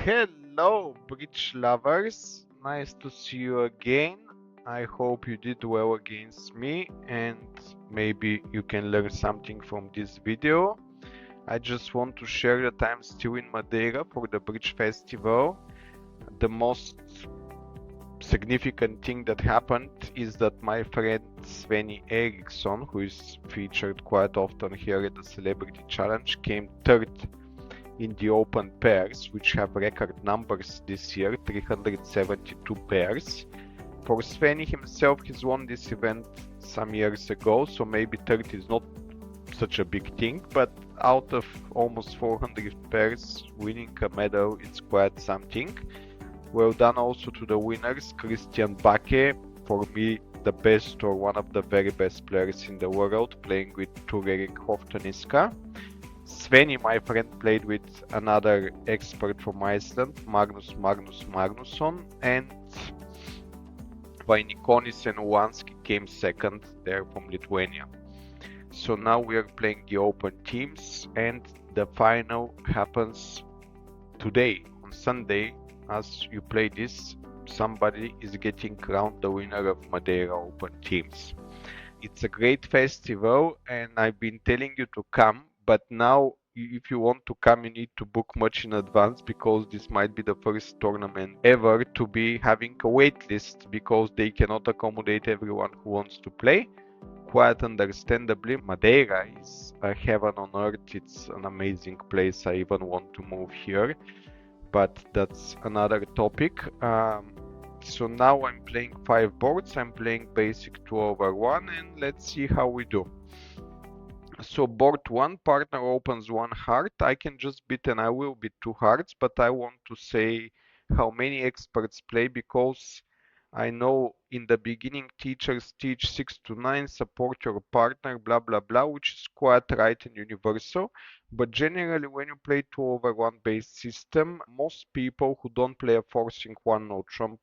Hello, bridge lovers. Nice to see you again. I hope you did well against me and maybe you can learn something from this video. I just want to share that I'm still in Madeira for the Bridge Festival. The most significant thing that happened is that my friend Sveni Eriksson, who is featured quite often here at the Celebrity Challenge, came third in the open pairs, which have record numbers this year, 372 pairs. For Sveni himself, he's won this event some years ago, so maybe third is not such a big thing, but out of almost 400 pairs, winning a medal, it's quite something. Well done also to the winners, Christian Bake, for me the best or one of the very best players in the world, playing with Turerik Hoftoniska. Sveni, my friend, played with another expert from Iceland, Magnus Magnusson, and Vainikonis and Uwanski came second. They're from Lithuania. So now we are playing the open teams, and the final happens today, on Sunday. As you play this, somebody is getting crowned the winner of Madeira Open Teams. It's a great festival, and I've been telling you to come, but now if you want to come, you need to book much in advance, because this might be the first tournament ever to be having a wait list, because they cannot accommodate everyone who wants to play. Quite understandably, Madeira is a heaven on earth. It's an amazing place. I even want to move here, but that's another topic. So now I'm playing 5 boards. I'm playing basic 2/1, and let's see how we do. So board 1, partner opens 1 heart. I can just bid and I will bid 2 hearts, but I want to say how many experts play, because I know in the beginning teachers teach 6 to 9, support your partner, blah blah blah, which is quite right and universal. But generally when you play 2/1 based system, most people who don't play a forcing 1 no trump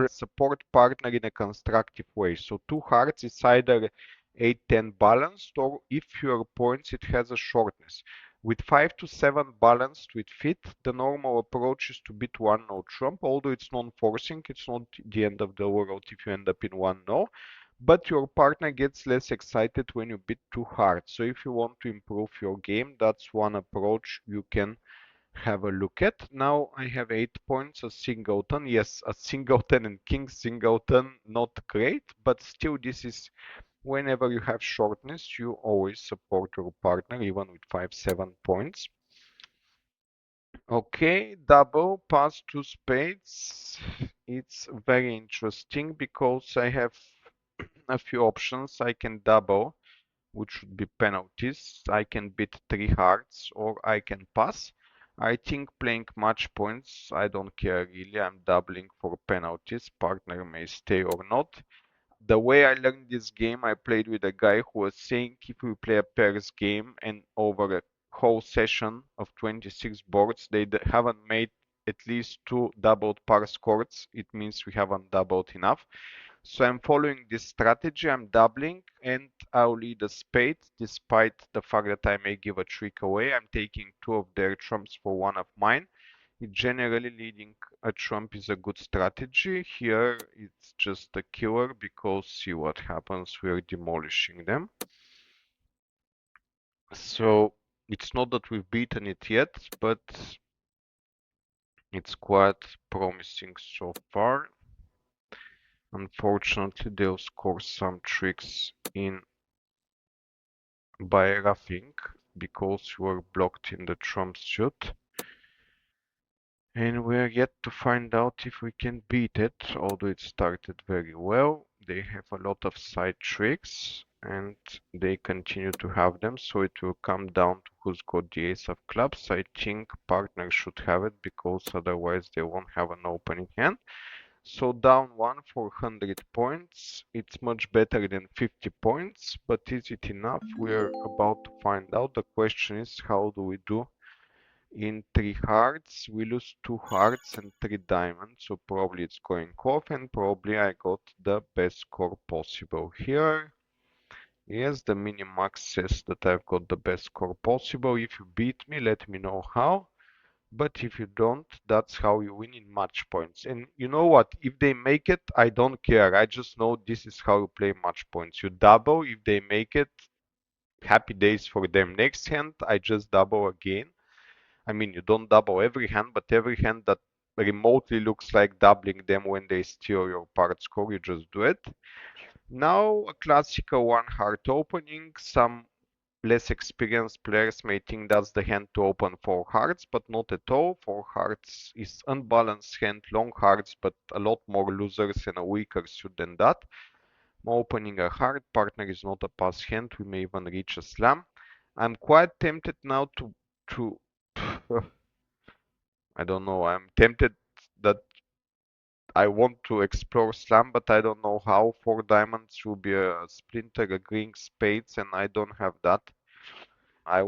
support partner in a constructive way. So 2 hearts is either 8-10 balanced, or if your points it has a shortness. With 5 to 7 balanced with fit, the normal approach is to bid 1 no trump, although it's non-forcing, it's not the end of the world if you end up in 1 no, but your partner gets less excited when you bid 2 hearts. So if you want to improve your game, that's one approach you can have a look at. Now I have 8 points, a singleton. Yes, a singleton and king singleton, not great, but still this is, whenever you have shortness, you always support your partner, even with 5-7 points. Okay, double, pass 2 spades. It's very interesting because I have a few options. I can double, which would be penalties. I can bid 3 hearts, or I can pass. I think playing match points, I don't care really. I'm doubling for penalties. Partner may stay or not. The way I learned this game, I played with a guy who was saying if we play a pairs game and over a whole session of 26 boards, they haven't made at least 2 doubled par scores, it means we haven't doubled enough. So I'm following this strategy. I'm doubling and I'll lead a spade, despite the fact that I may give a trick away. I'm taking 2 of their trumps for 1 of mine. Generally, leading a trump is a good strategy. Here it's just a killer, because see what happens, we're demolishing them. So it's not that we've beaten it yet, but it's quite promising so far. Unfortunately, they'll score some tricks in by roughing, because we were blocked in the trump suit. And we're yet to find out if we can beat it, although it started very well. They have a lot of side tricks and they continue to have them, so it will come down to who's got the ace of clubs. I think partner should have it, because otherwise they won't have an opening hand. So down 1 for 100 points. It's much better than 50 points, but is it enough? We're about to find out. The question is, how do we do in 3 hearts? We lose 2 hearts and 3 diamonds, so probably it's going off, and probably I got the best score possible here. Yes, the minimax says that I've got the best score possible. If you beat me, let me know how. But if you don't, that's how you win in match points. And you know what? If they make it, I don't care. I just know this is how you play match points. You double. If they make it, happy days for them. Next hand, I just double again. I mean, you don't double every hand, but every hand that remotely looks like doubling them when they steal your part score, you just do it. Now, a classical one heart opening. Some less experienced players may think that's the hand to open four hearts, but not at all. Four hearts is unbalanced hand, long hearts, but a lot more losers and a weaker suit than that. Opening a heart, partner is not a pass hand, we may even reach a slam. I'm quite tempted now to I don't know, I'm tempted that I want to explore slam, but I don't know how. Four diamonds will be a splinter, agreeing spades, and I don't have that. I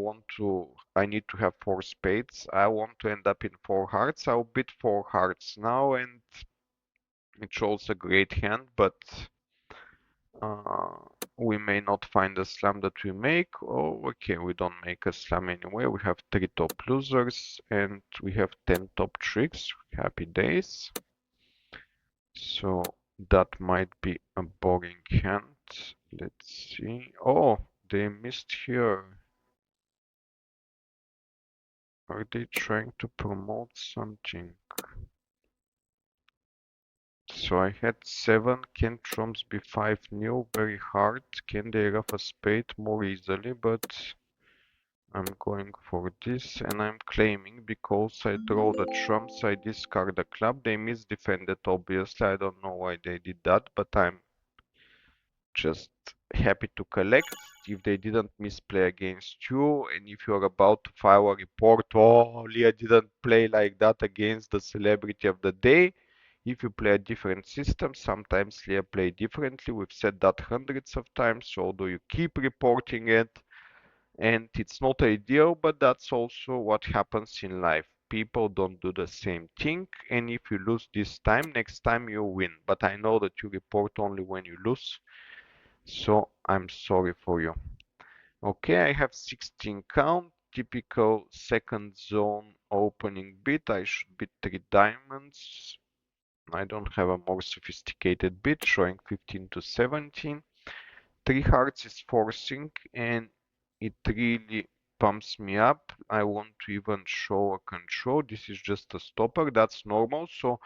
need to have four spades. I want to end up in four hearts. I'll bid four hearts now, and it shows a great hand, but uh, we may not find a slam that we make. Oh, okay, we don't make a slam anyway. We have three top losers, and we have 10 top tricks. Happy days. So that might be a boring hand. Let's see. Oh, they missed here. Are they trying to promote something? So I had 7, can trumps b5 new, very hard. Can they rough a spade more easily, but I'm going for this and I'm claiming because I draw the trumps, I discard the club. They misdefended obviously, I don't know why they did that, but I'm just happy to collect. If they didn't misplay against you, and if you're about to file a report, oh, Leah didn't play like that against the celebrity of the day. If you play a different system, sometimes Leah play differently. We've said that hundreds of times, so do you keep reporting it? And it's not ideal, but that's also what happens in life. People don't do the same thing, and if you lose this time, next time you win. But I know that you report only when you lose, so I'm sorry for you. Okay, I have 16 count, typical second zone opening bid. I should bid 3 diamonds. I don't have a more sophisticated bid, showing 15 to 17. 3 hearts is forcing, and it really pumps me up. I want to even show a control. This is just a stopper, that's normal. So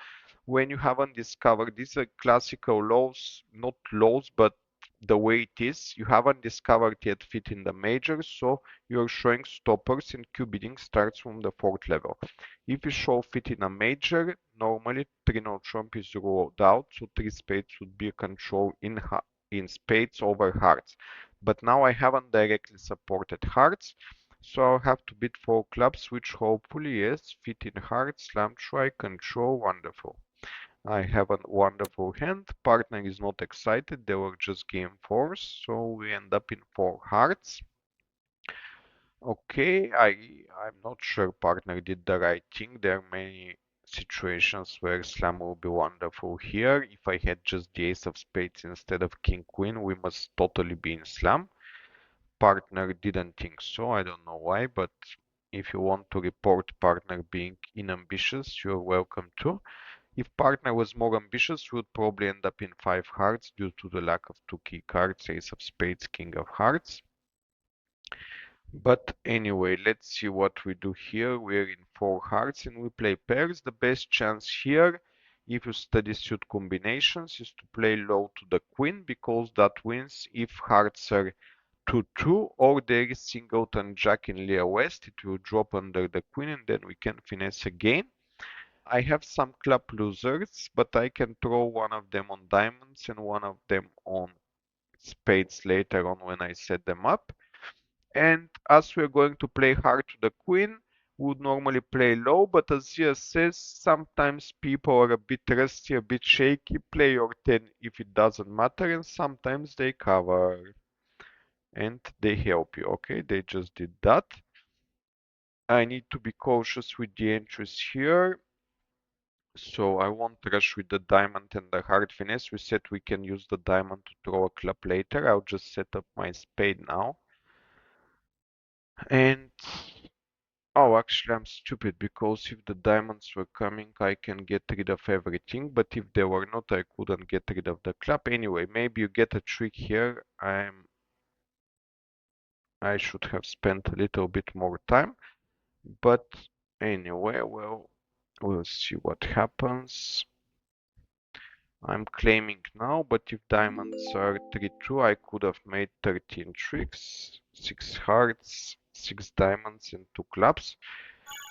when you haven't discovered, these are classical laws, not laws, but the way it is, you haven't discovered yet fit in the majors, so you're showing stoppers, and Q bidding starts from the 4th level. If you show fit in a major, normally 3 no trump is ruled out, so 3 spades would be a control in spades over hearts. But now I haven't directly supported hearts, so I'll have to bid 4 clubs, which hopefully, yes, fit in hearts, slam try, control, wonderful. I have a wonderful hand. Partner is not excited. They were just game fours, so we end up in 4 hearts. Okay, I'm not sure partner did the right thing. There are many situations where slam will be wonderful here. If I had just the ace of spades instead of king queen, we must totally be in slam. Partner didn't think so. I don't know why, but if you want to report partner being inambitious, you're welcome to. If partner was more ambitious, we would probably end up in 5 hearts due to the lack of 2 key cards, ace of spades, king of hearts. But anyway, let's see what we do here. We're in 4 hearts and we play pairs. The best chance here, if you study suit combinations, is to play low to the queen, because that wins if hearts are 2-2 or there is singleton jack in Leah West. It will drop under the queen and then we can finesse again. I have some club losers, but I can throw one of them on diamonds and one of them on spades later on when I set them up. And as we're going to play hard to the queen, we would normally play low, but as Zia says, sometimes people are a bit rusty, a bit shaky, play your 10 if it doesn't matter, and sometimes they cover and they help you. Okay, they just did that. I need to be cautious with the entries here. So I won't rush with the diamond and the hard finesse. We said we can use the diamond to throw a club later. I'll just set up my spade now. And Oh, actually, I'm stupid because if the diamonds were coming, I can get rid of everything. But if they were not, I couldn't get rid of the club. Anyway, maybe you get a trick here. I should have spent a little bit more time. But anyway, well, we'll see what happens. I'm claiming now, but if diamonds are 3-2, I could have made 13 tricks, 6 hearts, 6 diamonds, and 2 clubs.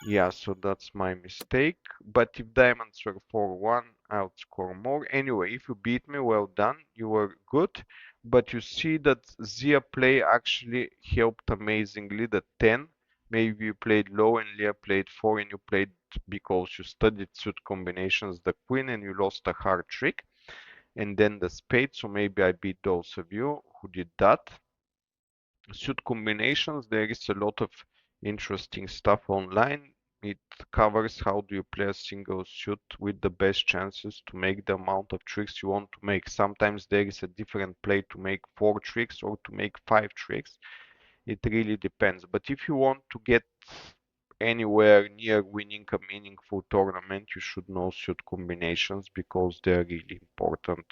Yeah, so that's my mistake. But if diamonds were 4-1, I would score more. Anyway, if you beat me, well done. You were good. But you see that Zia play actually helped amazingly. The 10. Maybe you played low and Leah played 4 and you played because you studied suit combinations, the queen, and you lost a hard trick. And then the spade. So maybe I beat those of you who did that. Suit combinations, there is a lot of interesting stuff online. It covers how do you play a single suit with the best chances to make the amount of tricks you want to make. Sometimes there is a different play to make 4 tricks or to make 5 tricks. It really depends. But if you want to get anywhere near winning a meaningful tournament, you should know suit combinations because they are really important.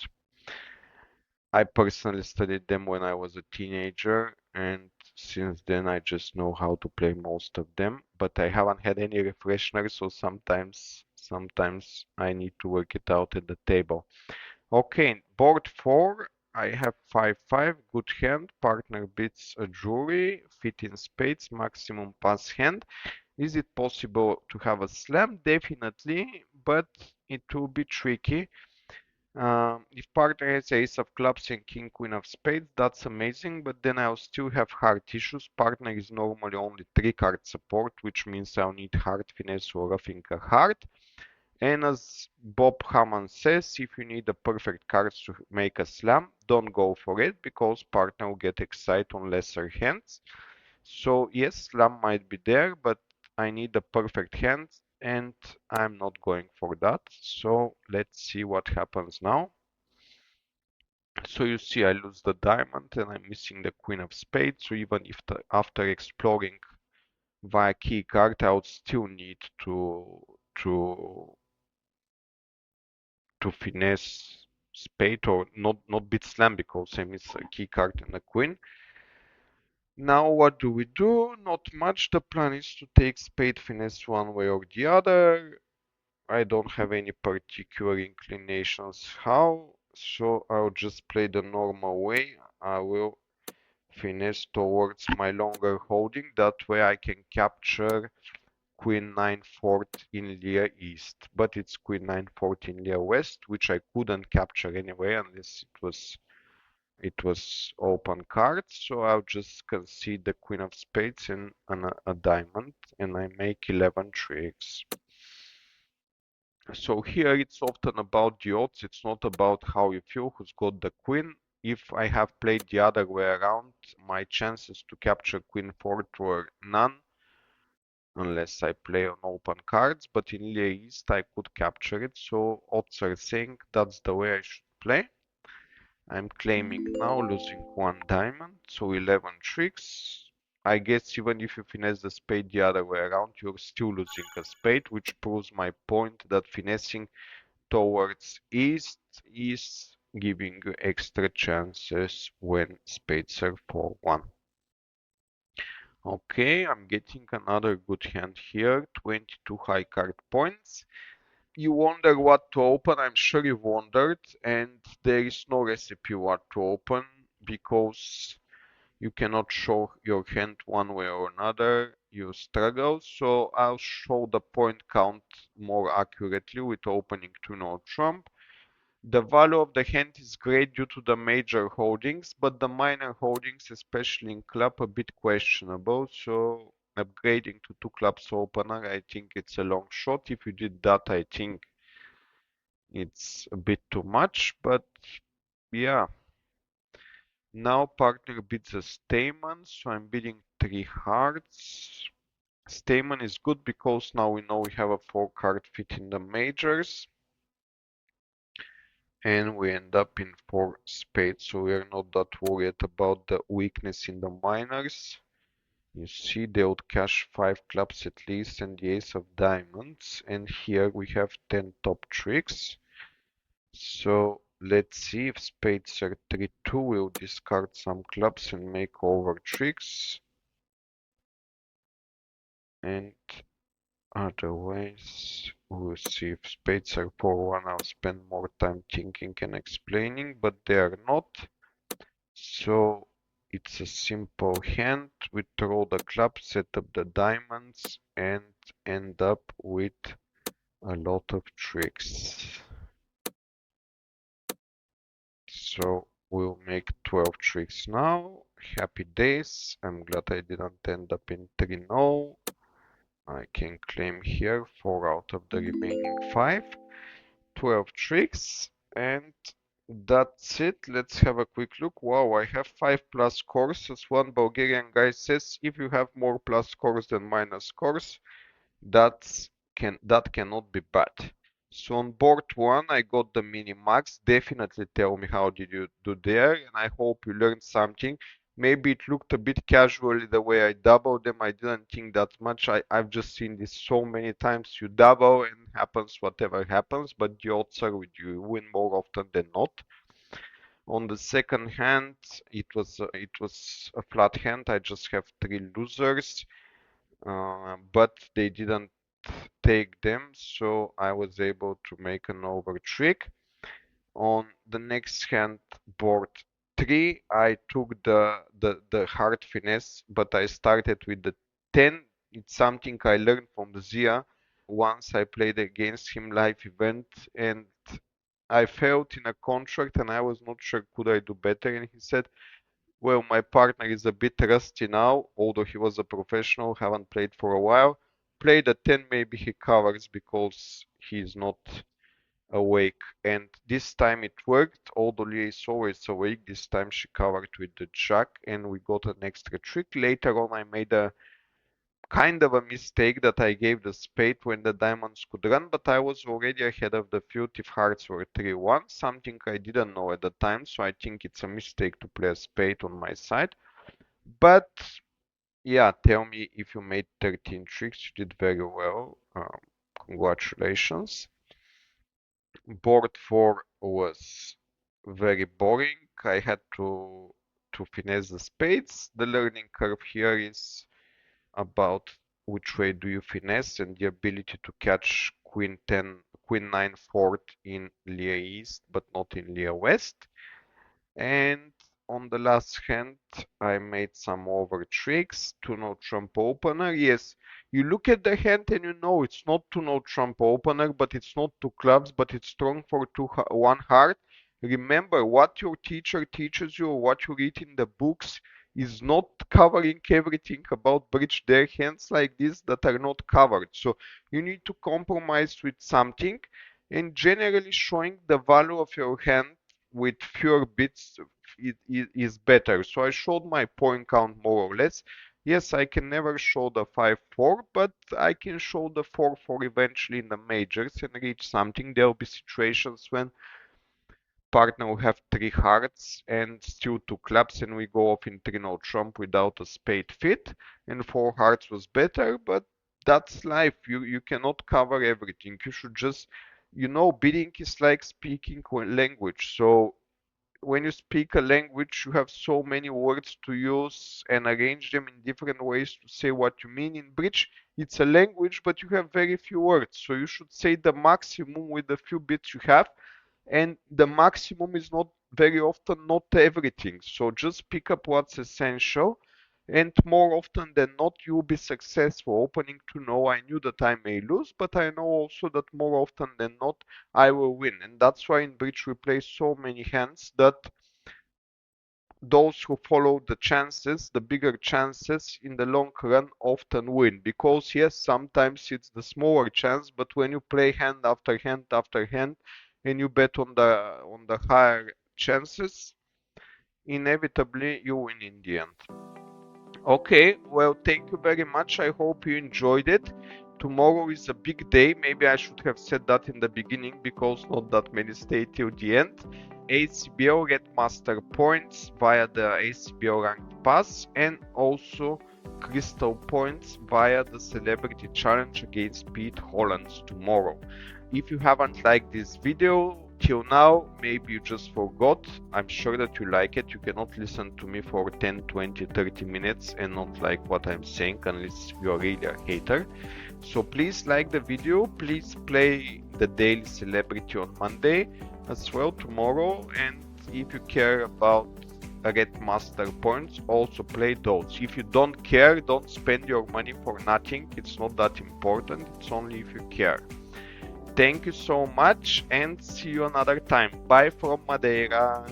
I personally studied them when I was a teenager, and since then I just know how to play most of them. But I haven't had any refreshers, so sometimes I need to work it out at the table. Okay, board 4. I have 5-5, good hand. Partner beats a jury, fit in spades, maximum pass hand. Is it possible to have a slam? Definitely, but it will be tricky. If partner has ace of clubs and king queen of spades, that's amazing, but then I'll still have heart issues. Partner is normally only 3 card support, which means I'll need heart finesse or roughing a heart. And as Bob Hammond says, if you need the perfect cards to make a slam, don't go for it because partner will get excited on lesser hands. So yes, slam might be there, but I need the perfect hand and I'm not going for that. So let's see what happens now. So you see I lose the diamond and I'm missing the queen of spades. So even if after exploring via key card, I would still need to to finesse spade or not beat slam because I miss a key card and a queen. Now what do we do? Not much. The plan is to take spade finesse one way or the other. I don't have any particular inclinations how, so I'll just play the normal way. I will finesse towards my longer holding. That way I can capture queen 9-4 in Lear East. But it's queen 9-4 in Lear West, which I couldn't capture anyway unless it was open cards. So I'll just concede the queen of spades and a diamond, and I make 11 tricks. So here it's often about the odds. It's not about how you feel, who's got the queen. If I have played the other way around, my chances to capture queen 4 were none, unless I play on open cards. But in Lear East, I could capture it. So odds are saying that's the way I should play. I'm claiming now, losing 1 diamond, so 11 tricks. I guess even if you finesse the spade the other way around, you're still losing a spade, which proves my point that finessing towards east is giving you extra chances when spades are 4-1. Okay, I'm getting another good hand here, 22 high card points. You wonder what to open, I'm sure you've wondered, and there is no recipe what to open because you cannot show your hand one way or another, you struggle. So I'll show the point count more accurately with opening to no trump. The value of the hand is great due to the major holdings, but the minor holdings, especially in club, a bit questionable. So upgrading to 2 clubs opener, I think it's a long shot. If you did that, I think it's a bit too much, but yeah. Now partner bids a Stayman, so I'm bidding 3 hearts. Stayman is good because now we know we have a 4 card fit in the majors. And we end up in 4 spades, so we are not that worried about the weakness in the minors. You see, they would cash 5 clubs at least and the ace of diamonds. And here we have 10 top tricks. So let's see if spades are 3-2. We'll discard some clubs and make over tricks. And otherwise, we'll see if spades are 4-1. I'll spend more time thinking and explaining, but they are not. So it's a simple hand. We throw the club, set up the diamonds, and end up with a lot of tricks. So we'll make 12 tricks now. Happy days. I'm glad I didn't end up in 3-0. I can claim here 4 out of the remaining 5. 12 tricks. And that's it. Let's have a quick look. Wow, I have 5 plus scores. As one Bulgarian guy says, if you have more plus scores than minus scores, that cannot be bad. So on board 1, I got the mini max. Definitely tell me how did you do there, and I hope you learned something. Maybe it looked a bit casually the way I doubled them. I didn't think that much. I've just seen this so many times. You double and happens whatever happens, but the odds are with you. You win more often than not. On the second hand, it was a flat hand. I just have 3 losers, but they didn't take them, so I was able to make an over trick. On the next hand, board 3, I took the hard finesse, but I started with the 10. It's something I learned from the Zia once I played against him live event, and I felt in a contract and I was not sure could I do better, and he said, well, my partner is a bit rusty now, although he was a professional, haven't played for a while. Play the 10, maybe he covers because he's not awake. And this time it worked, although Leah is always awake. This time she covered with the jack and we got an extra trick. Later on, I made a kind of a mistake that I gave the spade when the diamonds could run, but I was already ahead of the field if hearts were 3-1, something I didn't know at the time, so I think it's a mistake to play a spade on my side. But yeah, tell me if you made 13 tricks, you did very well. Congratulations. Board 4 was very boring. I had to finesse the spades. The learning curve here is about which way do you finesse and the ability to catch queen 10, queen 9 fourth in Leah East, but not in Leah West. And on the last hand, I made some over tricks. 2-no trump opener. Yes, you look at the hand and you know it's not 2-no trump opener, but it's not 2 clubs, but it's strong for 1 heart. Remember, what your teacher teaches you or what you read in the books is not covering everything about bridge. There are hands like this that are not covered. So you need to compromise with something, and generally showing the value of your hand with fewer bits is better. So I showed my point count more or less. Yes, I can never show the 5-4, but I can show the 4-4 eventually in the majors and reach something. There will be situations when partner will have 3 hearts and still 2 clubs and we go off in 3-no trump without a spade fit, and 4 hearts was better, but that's life. You cannot cover everything. You should just, bidding is like speaking language. So when you speak a language, you have so many words to use and arrange them in different ways to say what you mean. In bridge, it's a language, but you have very few words. So you should say the maximum with the few bits you have. And the maximum is not very often not everything. So just pick up what's essential. And more often than not, you'll be successful. Opening to know, I knew that I may lose, but I know also that more often than not, I will win. And that's why in bridge we play so many hands that those who follow the chances, the bigger chances in the long run often win. Because yes, sometimes it's the smaller chance, but when you play hand after hand after hand and you bet on the higher chances, inevitably you win in the end. Okay, well, thank you very much. I hope you enjoyed it. Tomorrow is a big day. Maybe I should have said that in the beginning because not that many stay till the end. ACBL get master points via the ACBL ranked pass, and also Crystol points via the Celebrity Challenge against Pete Hollands tomorrow. If you haven't liked this video till now, maybe you just forgot. I'm sure that you like it. You cannot listen to me for 10, 20, 30 minutes and not like what I'm saying unless you're really a hater. So please like the video, please play the daily celebrity on Monday as well tomorrow, and if you care about Red Master points, also play those. If you don't care, don't spend your money for nothing. It's not that important, it's only if you care. Thank you so much and see you another time. Bye from Madeira.